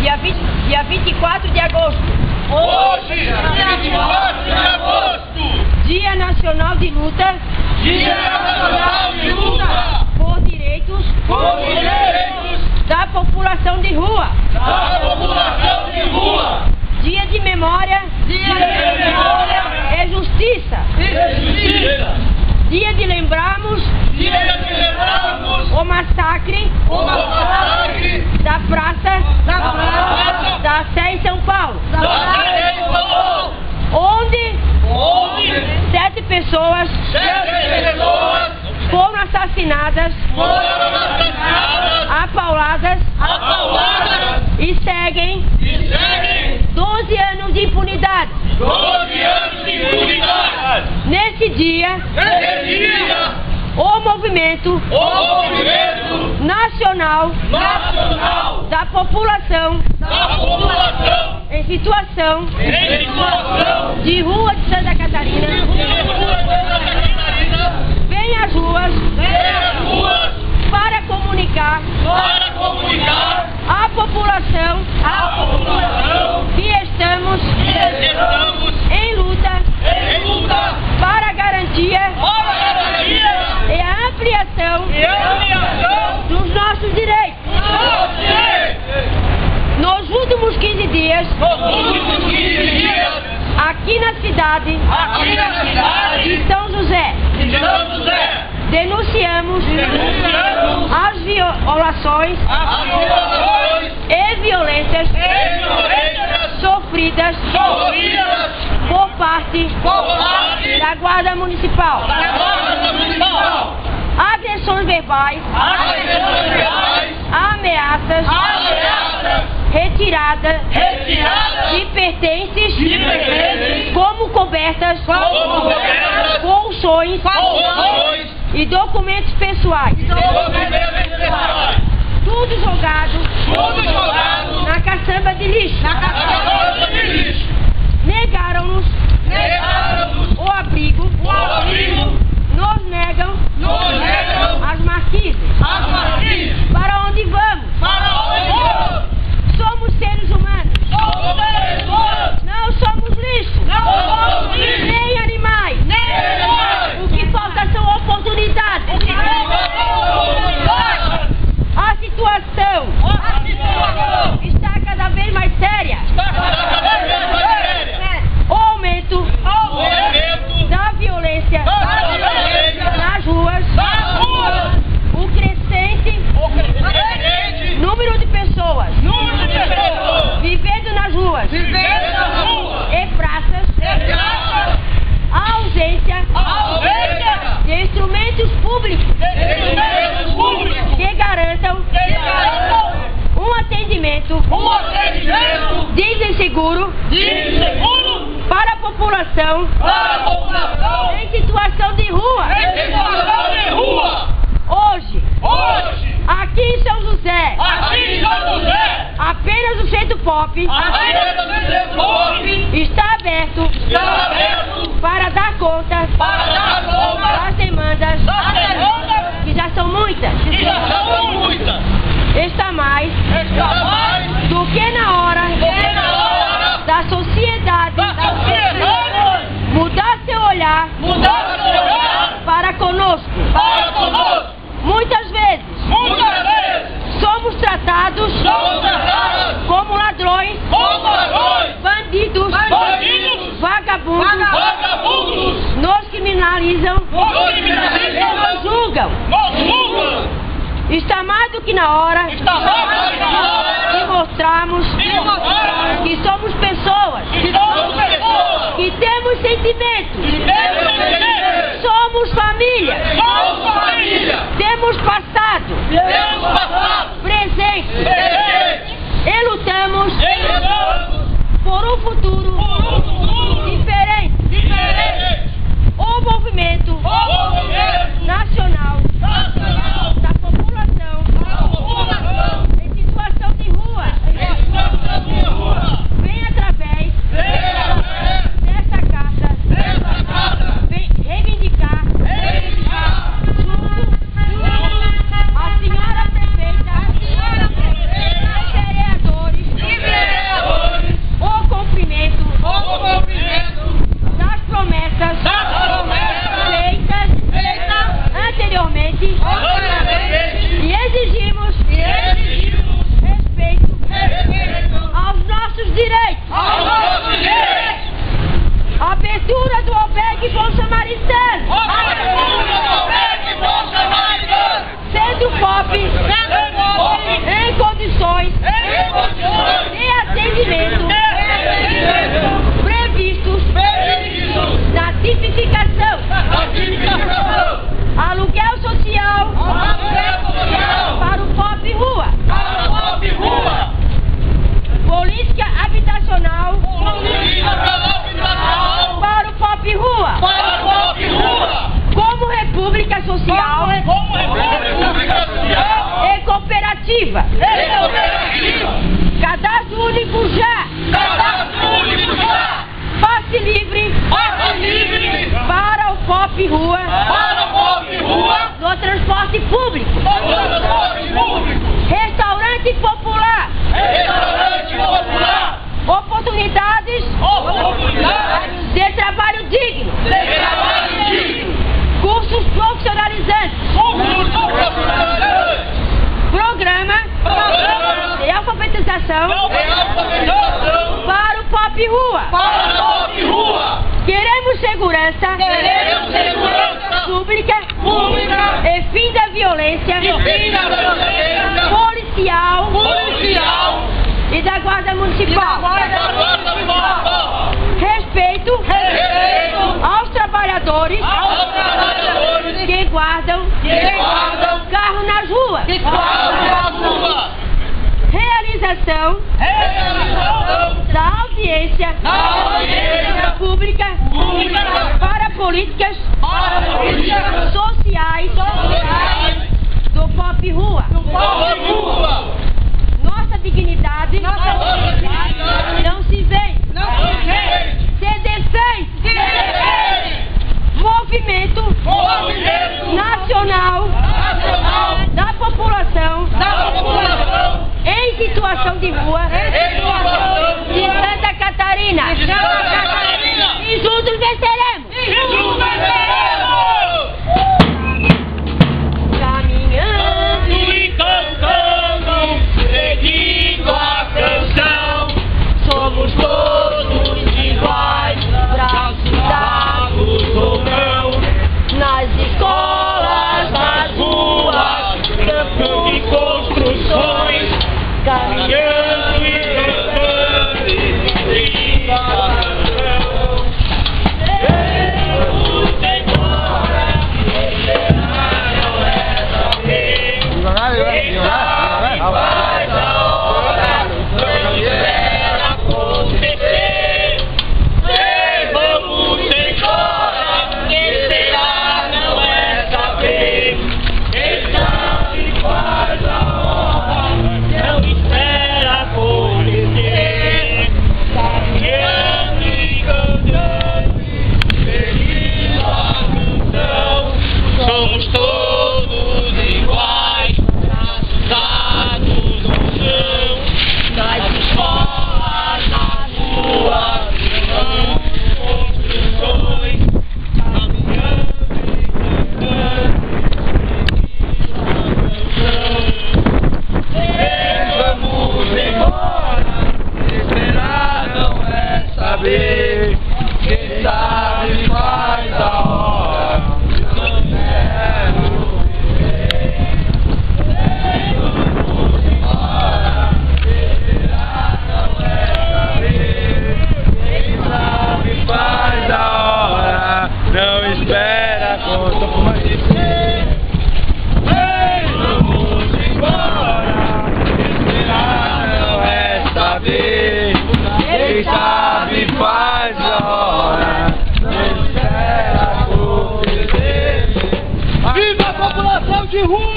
dia 24 de agosto. Hoje, 24 de agosto. Dia Nacional de Luta. Dia Nacional de Luta. Por direitos da população de rua. Da população de rua. Dia de memória. É justiça. Dia de lembrarmos o massacre da Praça da Sé em São Paulo, onde 7 pessoas foram assassinadas, apauladas e seguem 12 anos de impunidade. Nesse dia, o movimento nacional da população em situação de rua de Santa Catarina vem às ruas para comunicar à população que estamos em luta para a garantia e a ampliação dos nossos direitos. Nos últimos 15 dias, aqui na cidade de São José, denunciamos as violações e violências sofridas por parte da Guarda Municipal. Agressões verbais, ameaças, retirada de pertences, como cobertas, colchões e documentos pessoais. Tudo jogado na caçamba de lixo. Negaram-nos o abrigo, nos negam as marquises. Para onde vamos? Somos seres humanos. Não somos lixo. Nem animais. O que falta são oportunidades. A situação está cada vez mais séria. O aumento da violência nas ruas, o crescente número de pessoas vivendo nas ruas e praças, a ausência de instrumentos públicos que garantam um atendimento digno e seguro para a população em situação de rua. Hoje, aqui em São José, apenas o Centro Pop está aberto para dar conta das demandas, que já são muitas. Está mais do que na hora da sociedade mudar seu olhar para conosco. Muitas vezes somos tratados como ladrões, bandidos, vagabundos, nos criminalizam e nos julgam. Está mais do que na hora de mostrarmos que somos pessoas, que temos sentimentos, somos família, temos passado, presente e lutamos por um futuro diferente. O movimento nacional da população em situação de alfabetização para o pop rua. Queremos segurança pública e fim da violência policial e da Guarda Municipal. Respeito aos trabalhadores que guardam carro nas ruas. Realização da audiência pública para políticas sociais do pop rua. Nossa dignidade não se vende, se defende. Movimento nacional da população em situação de rua de Santa Catarina. E juntos venceremos! Caminhando e cantando, seguindo a canção, somos todos iguais, braços ou não, nas escolas, nas ruas, campos e construções, caminhando e cantando, seguindo a canção. Quem sabe faz a hora, não quero viver. Vamos embora, esperar não é saber. Quem sabe faz a hora, não espera quanto pode ser. Vamos embora, esperar não é saber. Quem sabe faz a hora, não espera acontecer. Viva a população de rua!